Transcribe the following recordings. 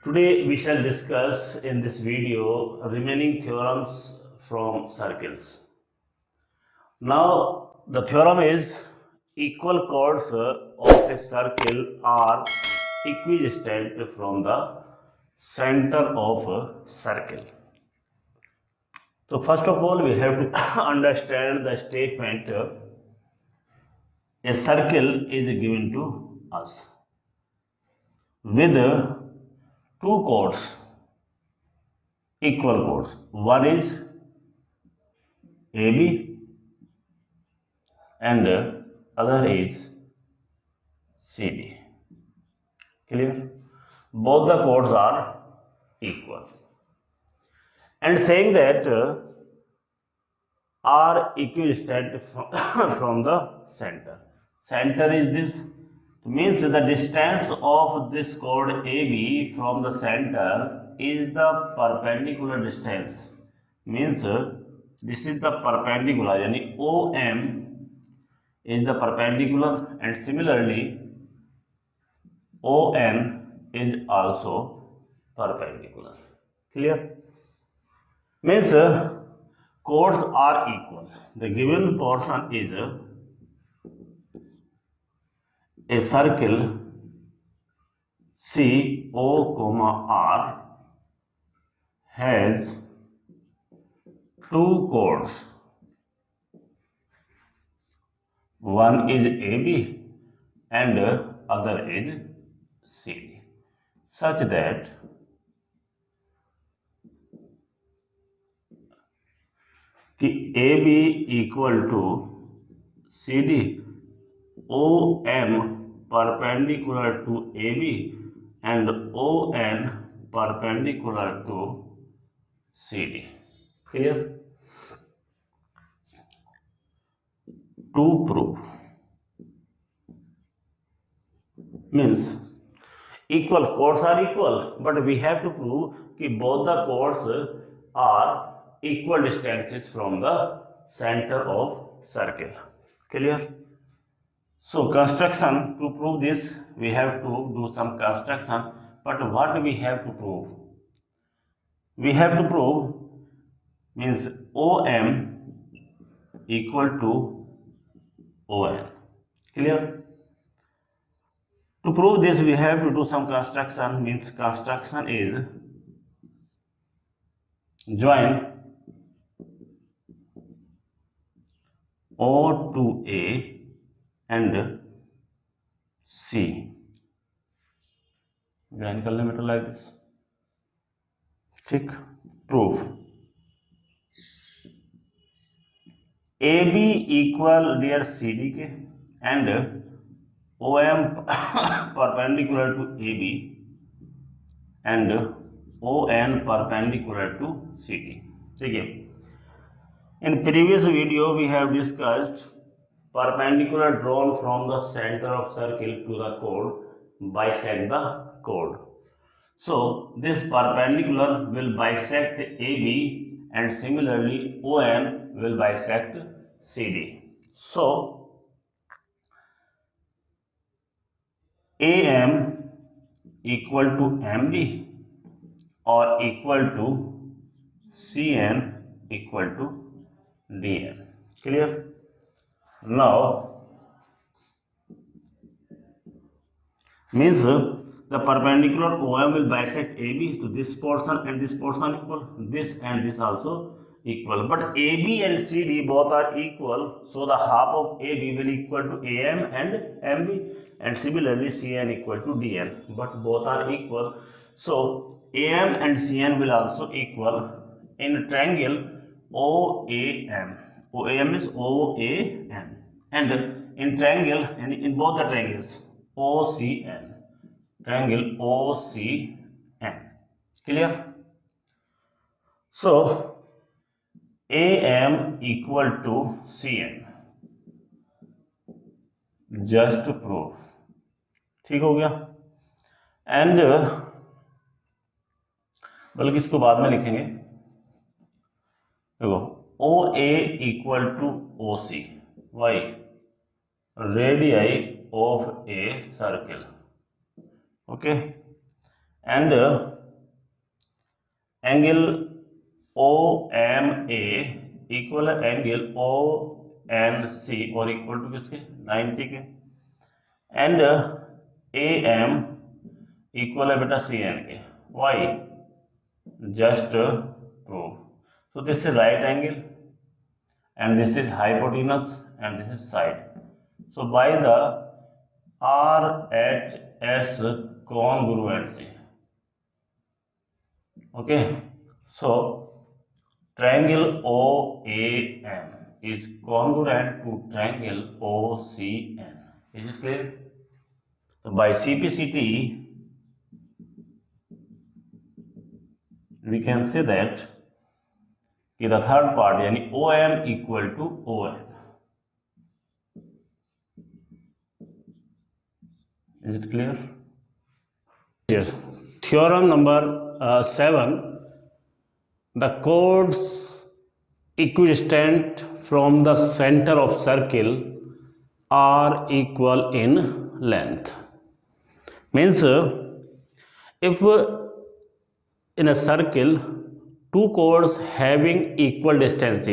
Today we shall discuss in this video remaining theorems from circles. Now the theorem is equal chords of a circle are equidistant from the center of a circle. So first of all we have to understand the statement a circle is given to us with two chords, equal chords. One is AB and other is CD. Clear? Both the chords are equal. And saying that are equidistant from the center. Center is this, means the distance of this chord AB from the center is the perpendicular distance. Means this is the perpendicular, yani OM is the perpendicular, and similarly ON is also perpendicular. Clear? Means chords are equal. The given portion is a circle CO, R has two chords. One is AB and other is CD, such that AB equal to CD, OM perpendicular to AB and ON perpendicular to CD. Clear? To prove, means equal chords are equal, but we have to prove that both the chords are equal distances from the center of circle. Clear? So construction, to prove this we have to do some construction, but what we have to prove? We have to prove means OM equal to ON. Clear? To prove this we have to do some construction, means construction is join O to A and C. Join कर लें बेटा like this. ठीक. Proof. AB equal near CD के and OM perpendicular to AB and ON perpendicular to CD. ठीक है. In previous video we have discussed perpendicular drawn from the center of circle to the chord bisect the chord. So this perpendicular will bisect AB and similarly ON will bisect CD. So AM equal to MD or equal to CN equal to DN. Clear? Now means the perpendicular OM will bisect AB, to this portion and this portion equal, this and this also equal, but AB and CD both are equal, so the half of AB will equal to AM and MB, and similarly CN equal to DN, but both are equal, so AM and CN will also equal in triangle OAM. OAM is OAN, and in triangle, and in both the triangles OCN, triangle OCN. Clear? So AM equal to CN, just to prove. ठीक हो गया. And बल्कि इसको बाद में लिखेंगे. देखो OA equal to OC. Why? Radii of a circle. Okay. and angle OMA equal है एंगल ONC और इक्वल टू किसके 90 के, एंड AM इक्वल है बेटा CN के। Why just prove. So this is right angle and this is hypotenuse and this is side. So by the RHS congruency, okay, so triangle OAM is congruent to triangle OCN. Is it clear? So by CPCT we can say that the third part यानी OM equal to ON. Is it clear? Yes. Theorem number 7. The chords equidistant from the center of circle are equal in length. Means if in a circle two chords having equal distance,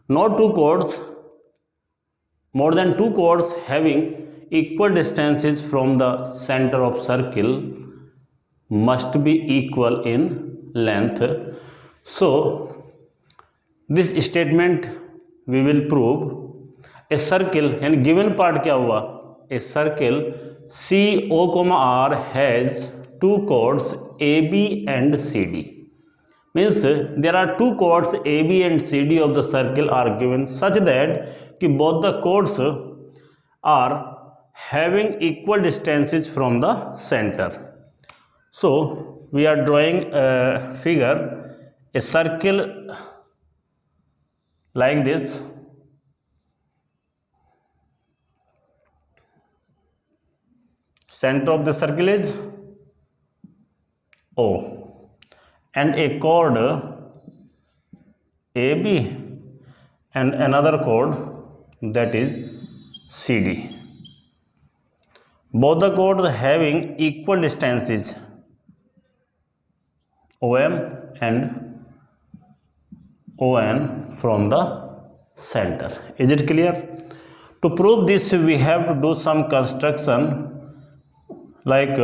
not two chords, more than two chords having equal distances from the center of circle must be equal in length. So this statement we will prove. A circle यानी given part क्या हुआ, a circle CO, R has two chords AB and CD. Means there are two chords AB and CD of the circle are given such that कि both the chords are having equal distances from the center. So we are drawing a figure, a circle like this. Center of the circle is O and a chord AB and another chord that is CD. Both the chords having equal distances OM and ON from the center. Is it clear? To prove this we have to do some construction like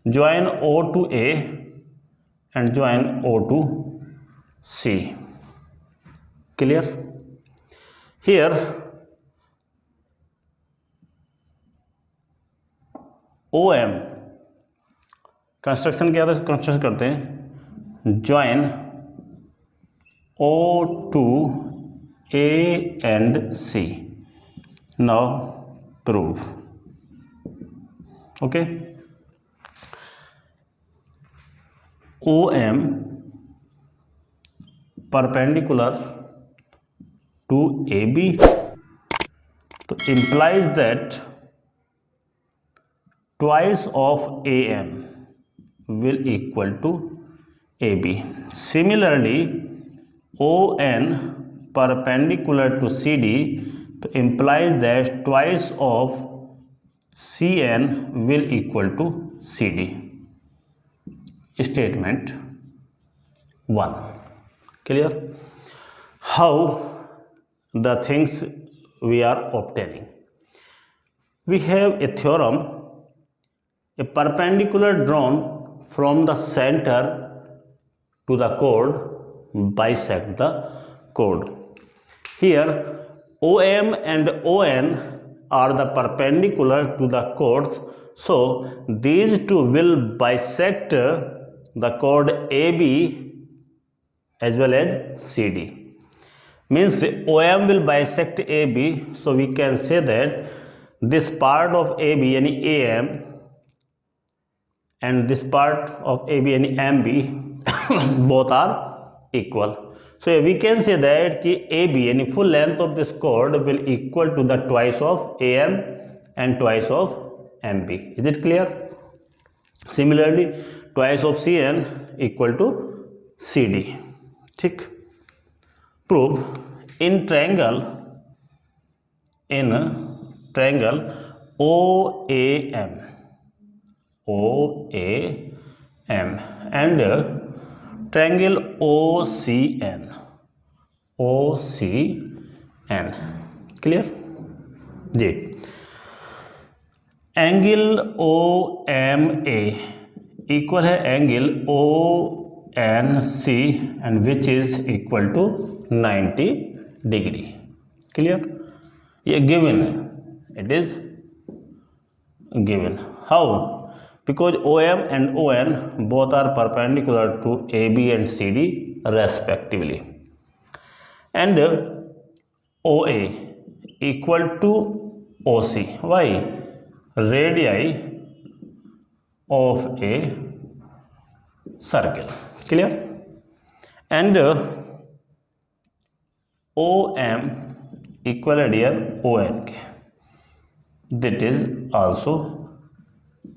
join O to A and join O to C. Clear? Here OM construction क्या था, construction करते हैं join O to A and C. Now prove. Okay. OM perpendicular to AB, so implies that twice of AM will equal to AB. Similarly, ON perpendicular to CD, so implies that twice of CN will equal to CD. Statement 1. Clear? How the things we are obtaining? We have a theorem, a perpendicular drawn from the center to the chord bisect the chord. Here OM and ON are the perpendicular to the chords, so these two will bisect the chord AB as well as CD. Means OM will bisect AB, so we can say that this part of AB यानी AM and this part of AB यानी MB both are equal. So we can say that कि AB यानी full length of this chord will equal to the twice of AM and twice of MB. Is it clear? Similarly, twice of CN equal to CD. ठीक. Prove in triangle OAM M and triangle OCN. OCN. Clear? जी. Angle OMA equal है angle ONC and which is equal to 90 degree. Clear? ये given है. It is given. How? Because OM and ON both are perpendicular to AB and CD respectively, and OA equal to OC. Why? Radii of a circle. Clear? And OM equal here ON के. That is also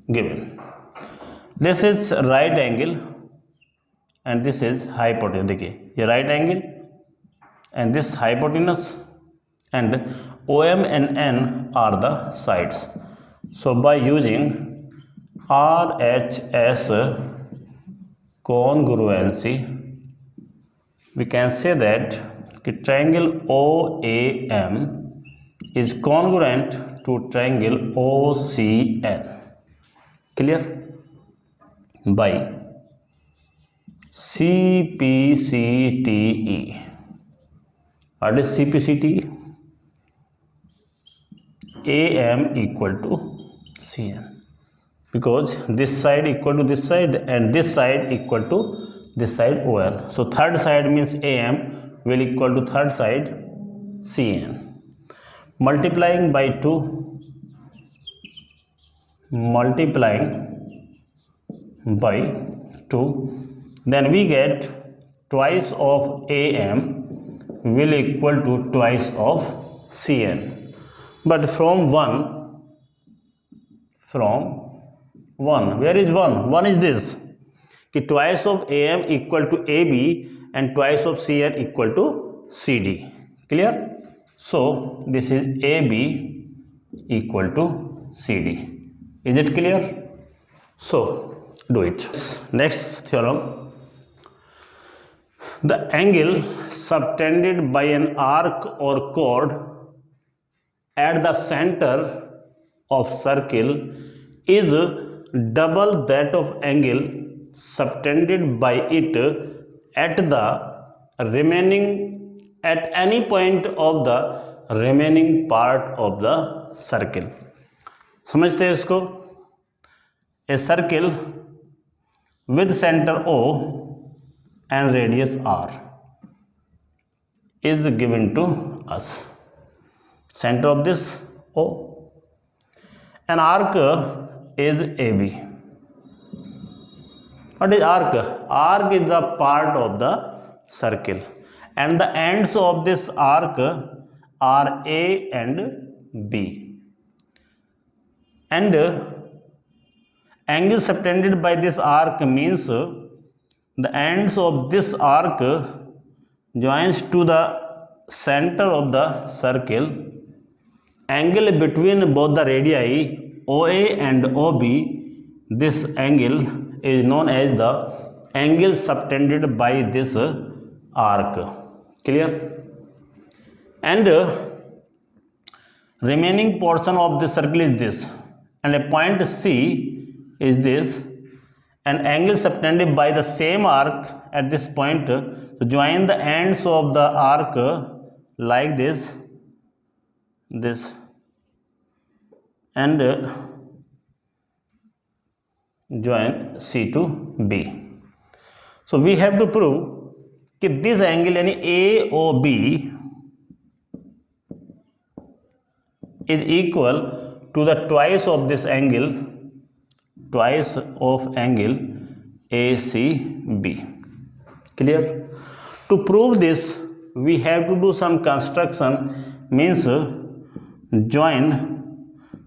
given. This is right angle and this is hypotenuse. देखिए ये right angle and this hypotenuse and OM and N are the sides. So by using RHS congruency we can say that triangle OAM is congruent to triangle OCN. Clear? By CPCTE. What is CPCTE? AM equal to CN, because this side equal to this side and this side equal to this side OL. So third side means AM will equal to third side CN. Multiplying by 2, multiplying by 2, then we get twice of AM will equal to twice of CN. But from 1, where is 1? 1 is this, कि twice of AM equal to AB and twice of CN equal to CD. Clear? So this is AB equal to CD. Is it clear? So do it. Next theorem. The angle subtended by an arc or chord at the center of circle is double that of angle subtended by it at any point of the remaining part of the circle. समझते हैं इसको? A circle with center O and radius R is given to us. Center of this O. An arc is AB. What is arc? Arc is the part of the circle and the ends of this arc are A and B. And angle subtended by this arc means the ends of this arc joins to the center of the circle. Angle between both the radii OA and OB, this angle is known as the angle subtended by this arc. Clear? And remaining portion of this circle is this, and a point C is this, an angle subtended by the same arc at this point to join the ends of the arc like this, and join C to B. So we have to prove that this angle यानी AOB is equal to the twice of this angle, twice of angle ACB. Clear? To prove this we have to do some construction, means join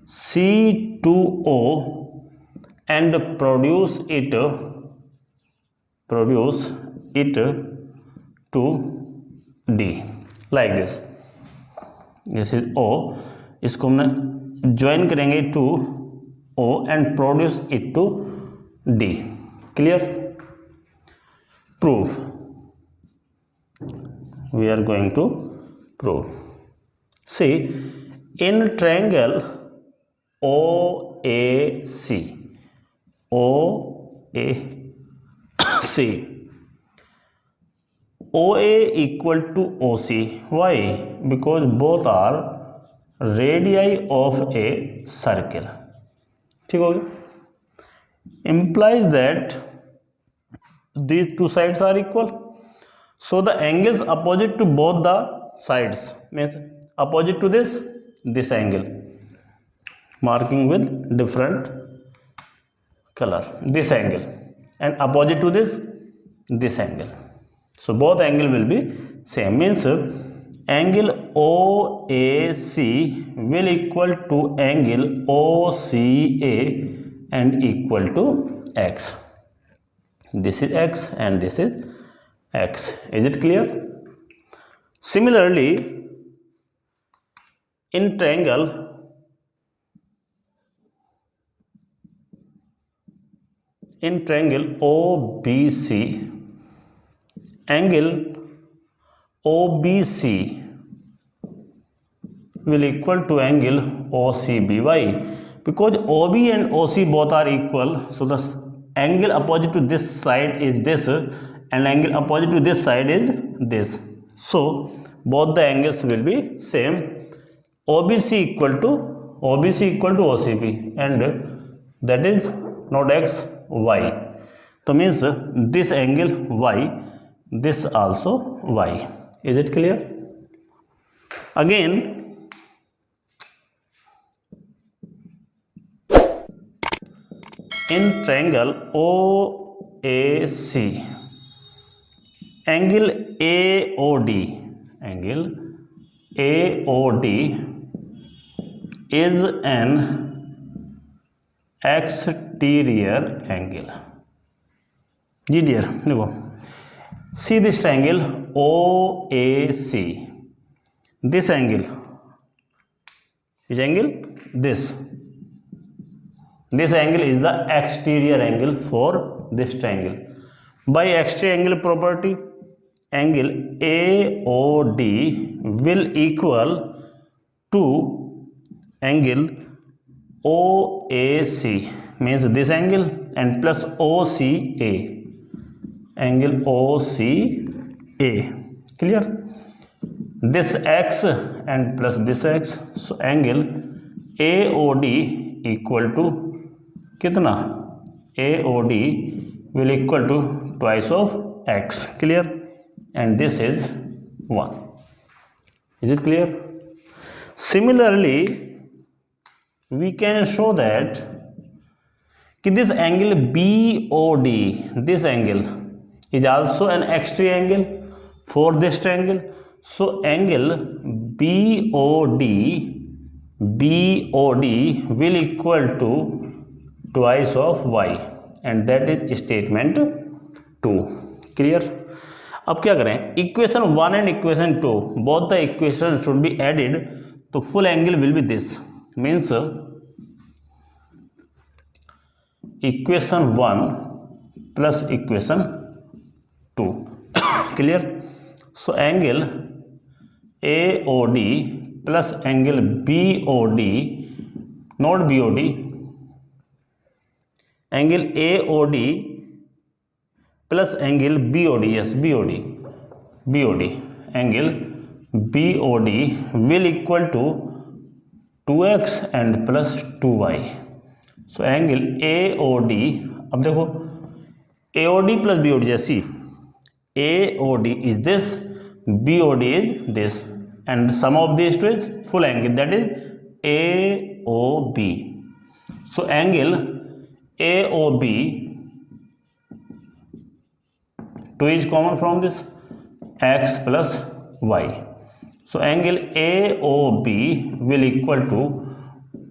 C to O and produce it to D like this. This is O, इसको हमने join करेंगे to O and produce it to D. Clear? Prove. We are going to prove. See, in triangle OAC, OA equal to OC. Why? Because both are radii of a circle. ठीक हो गया? Implies that these two sides are equal. So the angles opposite to both the sides means opposite to this angle, marking with different color, this angle, and opposite to this angle. So both angle will be same, means angle OAC will equal to angle OCA and equal to x. This is x and this is x. Is it clear? Similarly, in triangle OBC, angle OBC will equal to angle OCB. Why? Because OB and OC both are equal, so the angle opposite to this side is this and angle opposite to this side is this. So both the angles will be same. OBC equal to OCB, and that is not x, y. So means this angle y, this also y. Is it clear? Again, in triangle OAC, angle AOD is an exterior angle. जी dear, देखो, see this triangle OAC, this angle, which angle? This angle is the exterior angle for this triangle. By exterior angle property, angle AOD will equal to angle OAC, means this angle, and plus OCA, angle OCA. Clear? This x and plus this x, so angle AOD equal to कितना? AOD will equal to twice of x. Clear? And this is 1. Is it clear? Similarly, we can show that this angle BOD, this angle is also an exterior angle for this triangle. So angle BOD will equal to twice of y, and that is statement 2. Clear? अब क्या करें? Equation 1 and equation 2, both the equation should be added, तो full angle will be this, means equation 1 plus equation 2. Clear? So angle AOD plus angle BOD, not BOD, angle AOD plus angle BOD, yes, BOD, angle BOD will equal to 2x and plus 2y. So angle AOD, अब देखो AOD plus BOD, जैसी AOD is this, BOD is this, and sum of these two is full angle, that is AOB. So angle AOB, 2 is common from this, x plus y. So angle AOB will equal to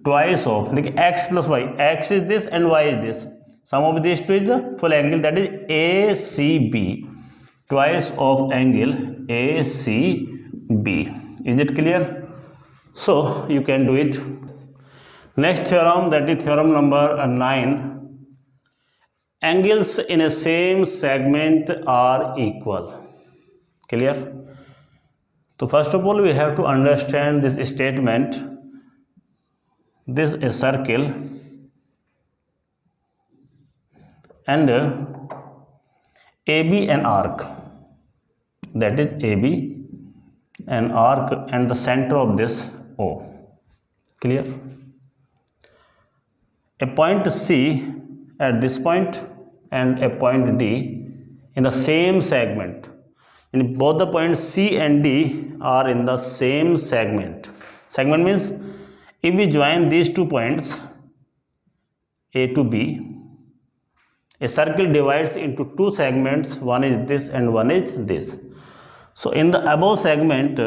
twice of, देखिए x plus y, x is this and y is this, sum of these two is the full angle, that is ACB, twice of angle ACB. Is it clear? So you can do it. Next theorem, that is theorem number 9. angles in a same segment are equal. Clear? So first of all we have to understand this statement. This is a circle and AB an arc, that is AB an arc and the center of this O. Clear? A point C at this point and a point D in the same segment. And both the points C and D are in the same segment. Segment means if we join these 2 points A to B, a circle divides into 2 segments, one is this and one is this. So in the above segment,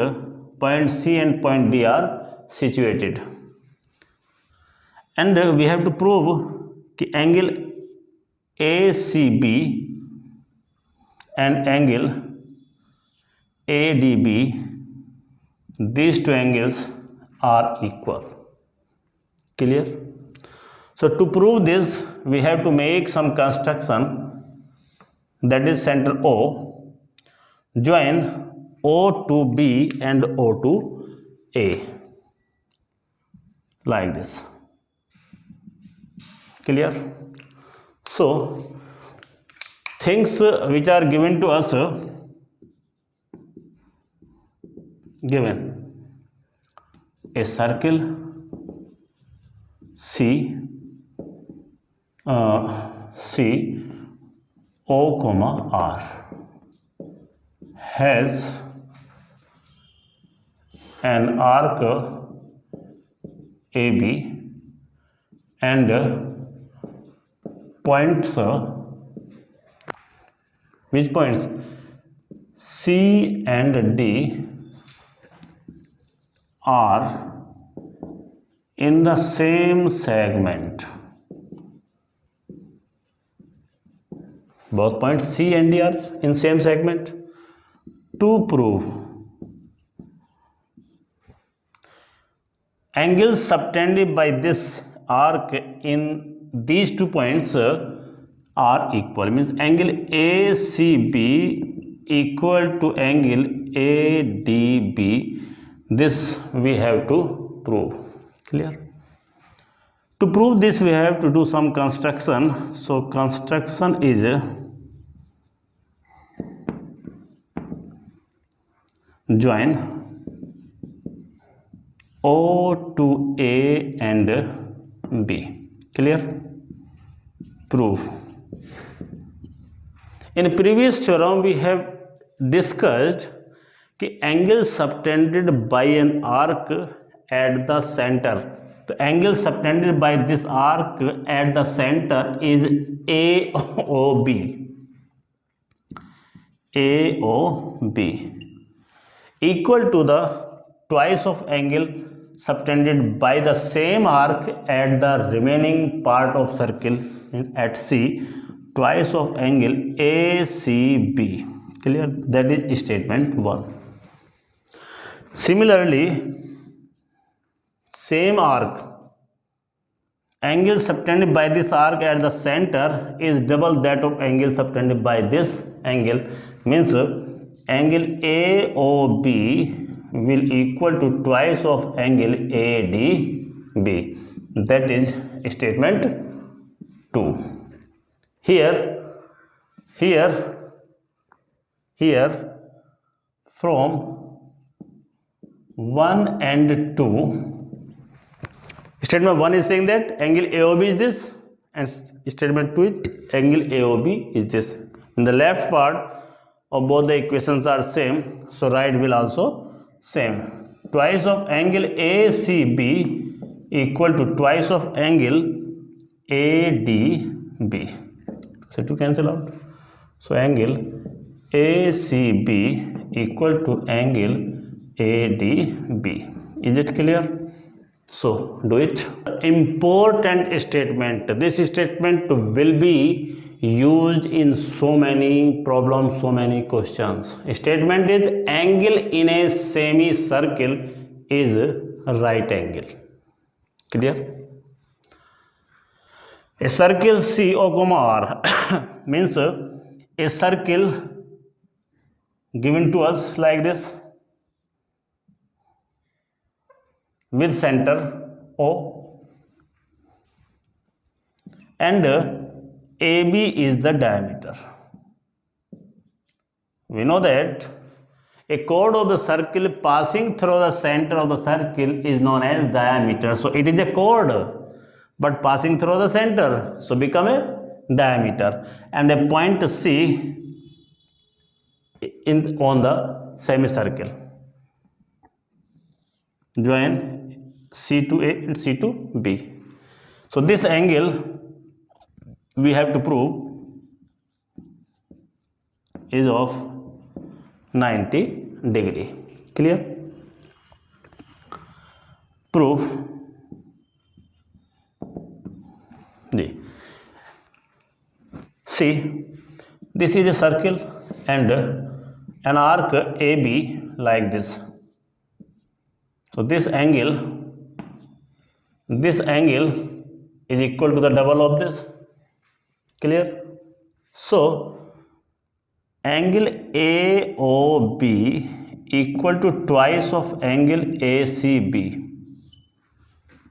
point C and point D are situated. And we have to prove that angle ACB and angle ADB, these 2 angles are equal. Clear? So to prove this, we have to make some construction, that is center O, join O to B and O to A, like this. Clear? So things which are given to us, given a circle C O comma R has an arc AB and points, which points? C and D are in the same segment. Both points C and D are in same segment. To prove angles subtended by this arc in these 2 points are equal, means angle ACB equal to angle ADB. This we have to prove. Clear? To prove this we have to do some construction. So construction is join O to A and B. Clear? Prove. In previous theorem we have discussed कि angle subtended by an arc at the center. The angle subtended by this arc at the center is AOB. AOB equal to the twice of angle subtended by the same arc at the remaining part of circle, means at C, twice of angle ACB. Clear? That is statement 1. Similarly, same arc, angle subtended by this arc at the center is double that of angle subtended by this angle, means angle AOB will equal to twice of angle ADB. That is statement 2. Here from 1 and 2, statement 1 is saying that angle AOB is this and statement 2 is angle AOB is this. In the left part of both the equations are same, so right will also same. Twice of angle ACB equal to twice of angle ADB. So to cancel out. So angle ACB equal to angle ADB. Is it clear? So do it. Important statement. This statement will be used in so many problems, so many questions. Statement is angle in a semicircle is right angle. Clear? A circle C O comma R means a circle given to us like this with center O, and AB is the diameter. We know that a chord of the circle passing through the center of the circle is known as diameter. So it is a chord but passing through the center, so become a diameter. And a point C on the semicircle. Join C to A and C to B. So this angle we have to prove is of 90 degree. Clear? Proof. See, this is a circle and an arc AB like this. So this angle is equal to the double of this. Clear? So angle AOB equal to twice of angle ACB.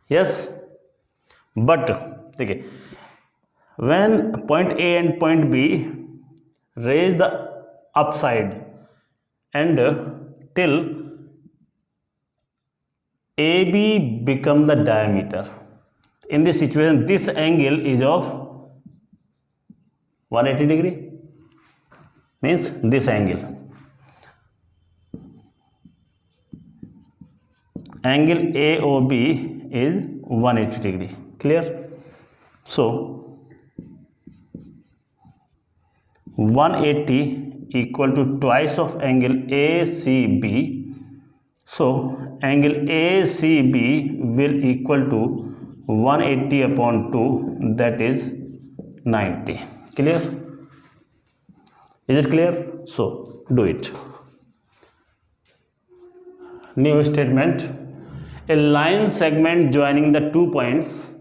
Yes, but okay, when point A and point B raise the upside and till AB become the diameter. In this situation, this angle is of 180 degree, means this angle AOB is 180 degree. Clear? So 180 equal to twice of angle ACB. So angle ACB will equal to 180 upon 2, that is 90. Clear? Is it clear? So do it. New statement. A line segment joining the 2 points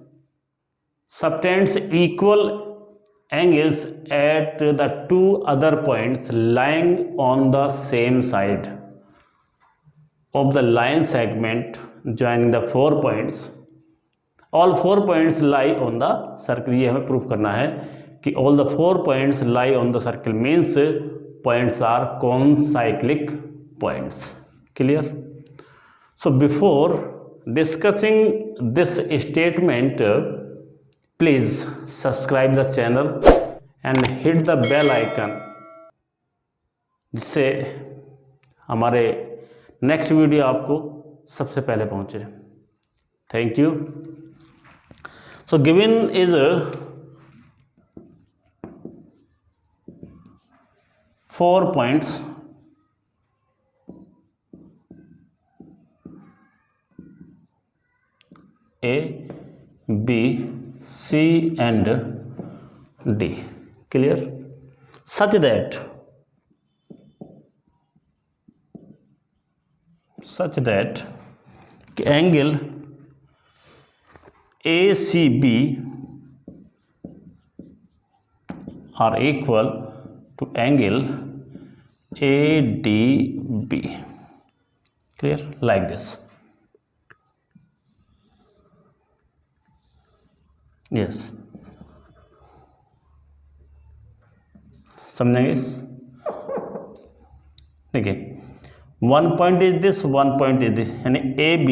subtends equal angles at the 2 other points lying on the same side of the line segment joining the 4 points. All 4 points lie on the circle. ये हमें proof करना है कि all the 4 points lie on the circle means points are concyclic points. Clear? So before discussing this statement, please subscribe the channel and hit the bell icon, जिससे हमारे next video आपको सबसे पहले पहुंचे. Thank you. So given is 4 points A, B, C and D. Clear? Such that angle ACB are equal to angle ADB. Clear? Like this. Yes. समझेंगे इस? देखिए, one point is this, one point is this, यानी AB,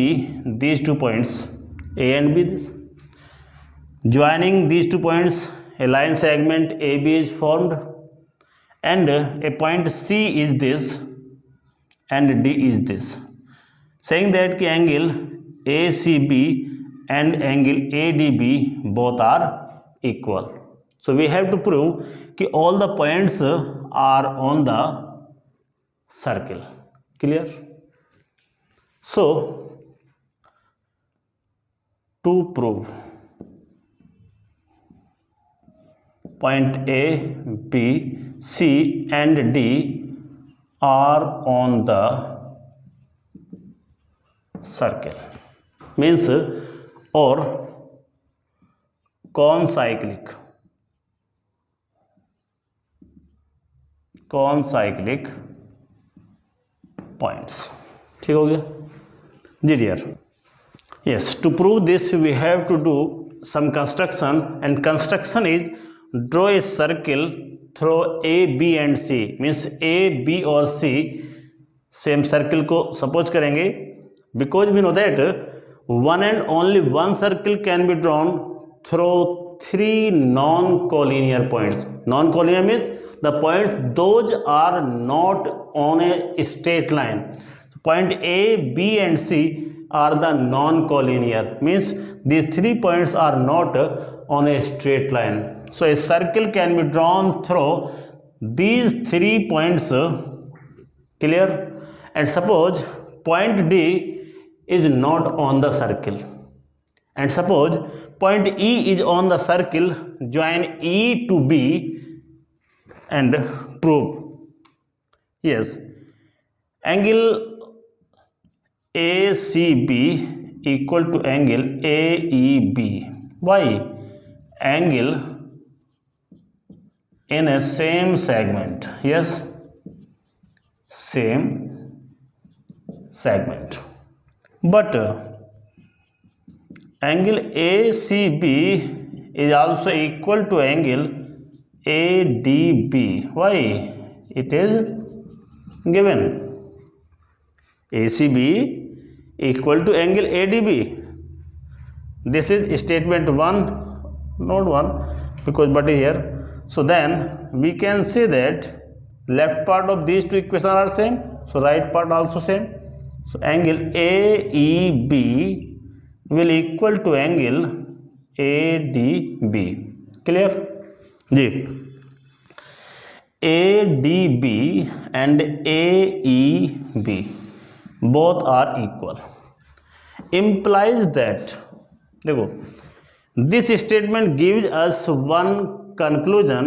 these 2 points A and B, this joining these 2 points a line segment AB is formed and a point C is this and D is this, saying that the angle ACB and angle ADB both are equal. So we have to prove that all the points are on the circle. Clear? So to prove point A, B, C and D are on the circle means, or concyclic points. ठीक हो गया जी dear. Yes, to prove this we have to do some construction, and construction is draw a circle through A, B and C, means A, B और C same circle को suppose करेंगे, because we know that one and only one circle can be drawn through three non collinear points. Non collinear means the points those are not on a straight line. Point A, B and C are the non-collinear, means these 3 points are not on a straight line. So a circle can be drawn through these 3 points. Clear? And suppose point D is not on the circle, and suppose point E is on the circle, join E to B and prove. Yes, angle ACB equal to angle AEB. Why? Angle in a same segment. Yes, same segment. But angle ACB is also equal to angle ADB. Why? It is given ACB equal to angle ADB. This is statement 1, not 1, because but here. So then we can say that left part of these two equations are same, so right part also same. So angle AEB will equal to angle ADB. Clear? जी, ADB and AEB both are equal, implies that, देखो, this statement gives us one conclusion.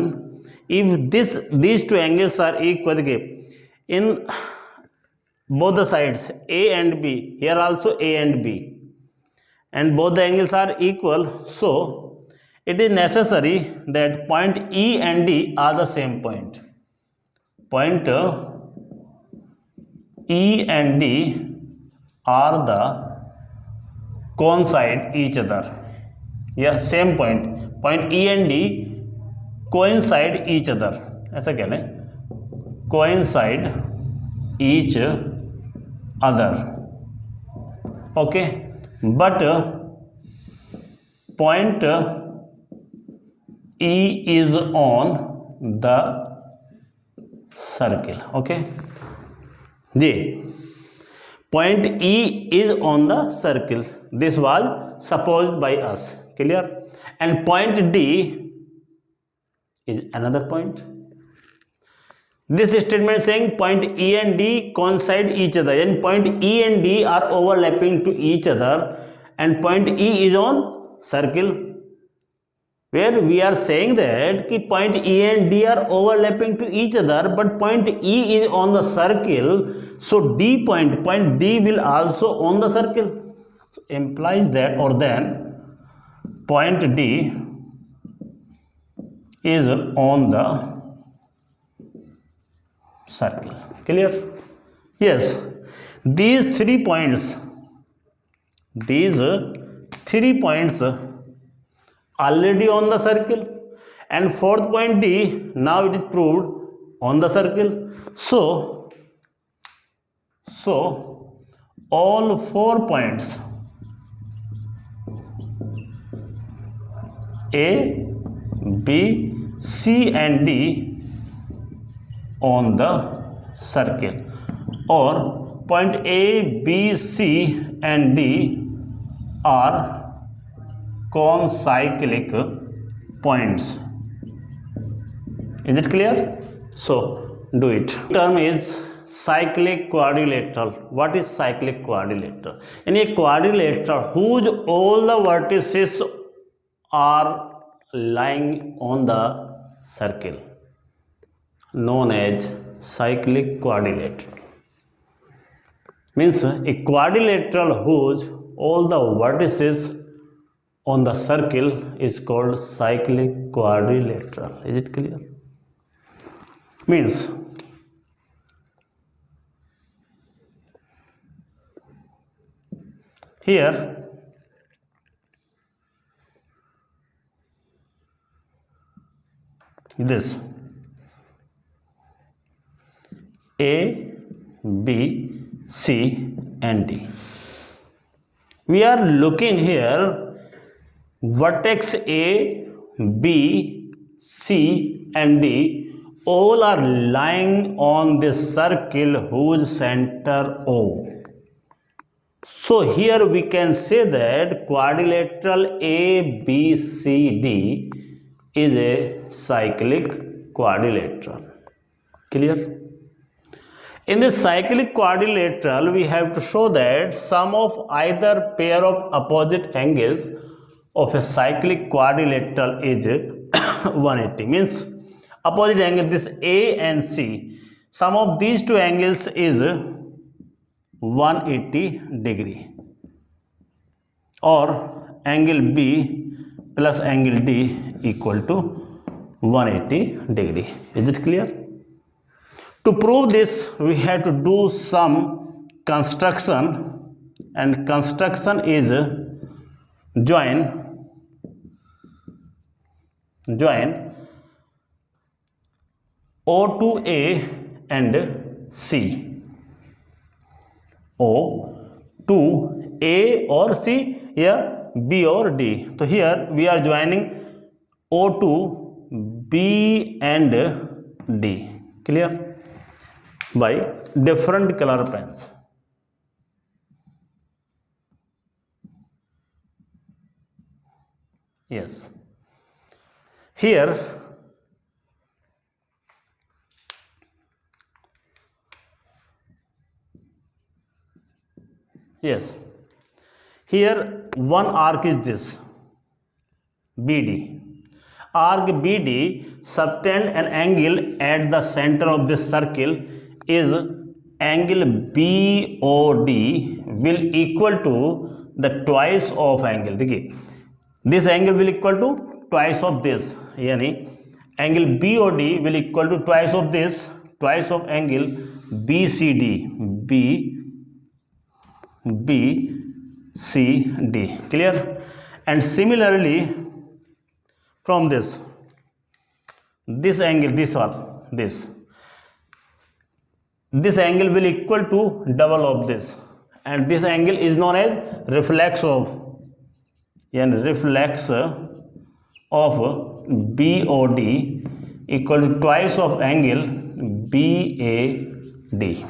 If these two angles are equal, in both the sides A and B, here also A and B, and both the angles are equal, so it is necessary that point E and D are the same point. Point E and D are the coincide each other. Yeah, same point. Point E and D coincide each other. ऐसा क्या है? Coincide each other. Okay. But point E is on the circle. Okay. जी, point E is on the circle. This was supposed by us. Clear? And point D is another point. This statement saying point E and D coincide each other, and point E and D are overlapping to each other, and point E is on circle. Where we are saying that कि point E and D are overlapping to each other, but point E is on the circle, so point D will also on the circle. So implies that, or then point D is on the circle. Clear? Yes, these 3 points already on the circle, and fourth point D, now it is proved on the circle. So all 4 points A, B, C and D on the circle, or point A, B, C and D are concyclic points. Is it clear? So do it. Term is cyclic quadrilateral. What is cyclic quadrilateral? In a quadrilateral whose all the vertices are lying on the circle, known as cyclic quadrilateral. Means a quadrilateral whose all the vertices on the circle is called cyclic quadrilateral. Is it clear? Means here this A, B, C and D. We are looking here vertex A, B, C and D all are lying on this circle whose center O. So here we can say that quadrilateral ABCD is a cyclic quadrilateral. Clear? In this cyclic quadrilateral, we have to show that sum of either pair of opposite angles of a cyclic quadrilateral is 180. Means opposite angle, this A and C, sum of these two angles is 180 degree, or angle B plus angle D equal to 180 degree. Is it clear? To prove this, we have to do some construction, and construction is join O to A and C, O to A or C, here B or D. So here we are joining O to B and D. Clear? By different color pens. Yes, here one arc is this BD. Arc BD subtend an angle at the center of this circle is angle BOD will equal to the twice of angle. देखिए this angle will equal to twice of this, यानी angle BOD will equal to twice of this, twice of angle BCD, BCD. Clear? And similarly from this angle, this angle will equal to double of this, and this angle is known as reflex of BOD equal to twice of angle BAD.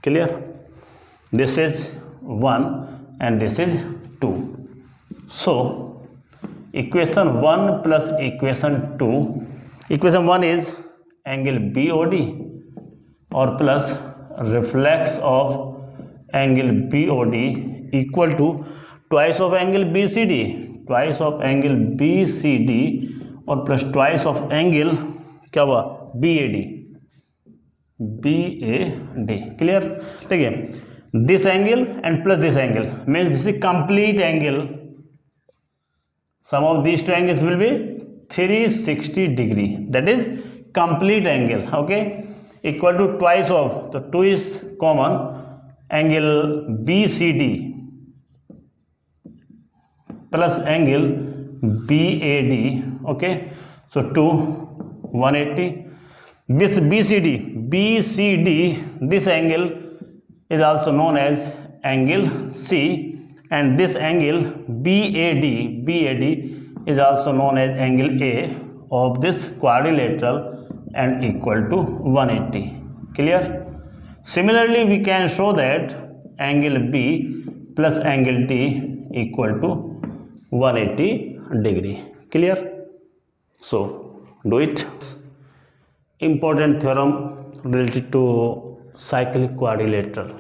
Clear? This is 1 and this is 2. So equation 1 plus equation 2, equation 1 is angle BOD or plus reflex of angle BOD equal to twice of angle BCD, और plus twice of angle क्या हुआ BAD. Clear? देखिए this angle and plus this angle means this is complete angle. Sum of these two angles will be 360 degree. That is complete angle. Okay, equal to twice of, so 2 is common, angle BCD plus angle BAD. Okay, so 2 180. This BCD, this angle is also known as angle C, and this angle BAD is also known as angle A of this quadrilateral and equal to 180. Clear? Similarly, we can show that angle B plus angle D equal to 180 degree. Clear? So do it. Important theorem related to cyclic quadrilateral.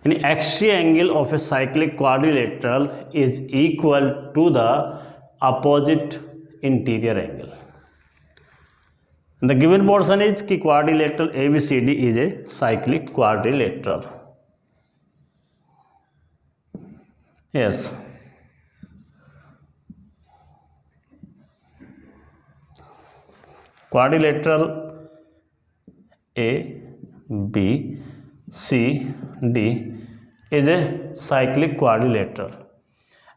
An axial angle of a cyclic quadrilateral is equal to the opposite interior angle. The given portion is कि quadrilateral ABCD is a cyclic quadrilateral. Yes. quadrilateral A B C D is a cyclic quadrilateral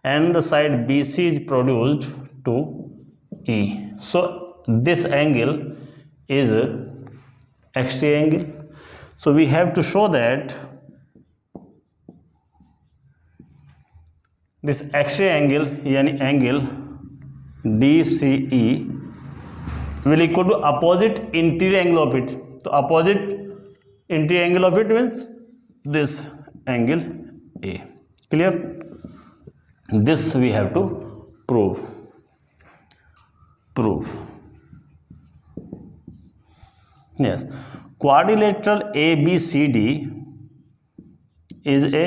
and the side BC is produced to E. So this angle is XT angle. So we have to show that this XT angle यानी angle DCE will equal to opposite interior angle of it. So opposite interior angle of it means this angle A. Clear? This we have to prove. Yes, quadrilateral ABCD is a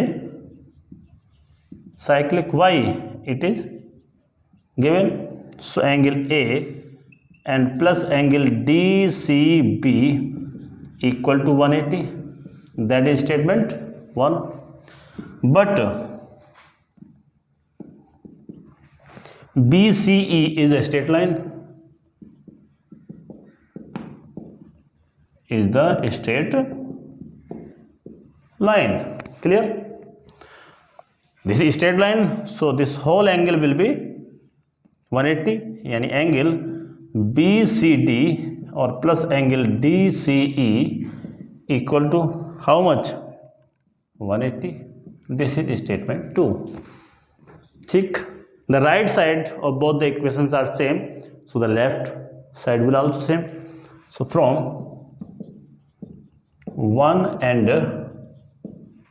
cyclic. Why it is given? So angle A and plus angle DCB equal to 180. That is statement 1. But BCE is a straight line. Is the straight line. Clear? This is straight line, so this whole angle will be 180. यानी angle BCD or plus angle DCE equal to how much? 180. This is statement 2. ठीक. The right side of both the equations are same, so the left side will also same. So from 1 and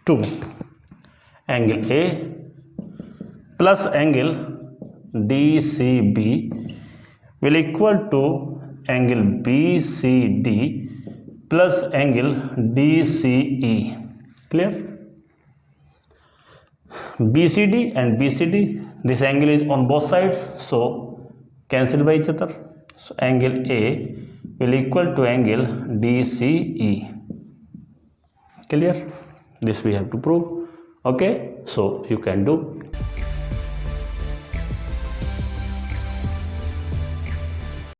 2, angle A plus angle DCB will equal to angle BCD plus angle DCE. Clear? BCD and BCD, this angle is on both sides, so cancel by each other. So angle A will equal to angle DCE. Clear? This we have to prove. Okay, so you can do.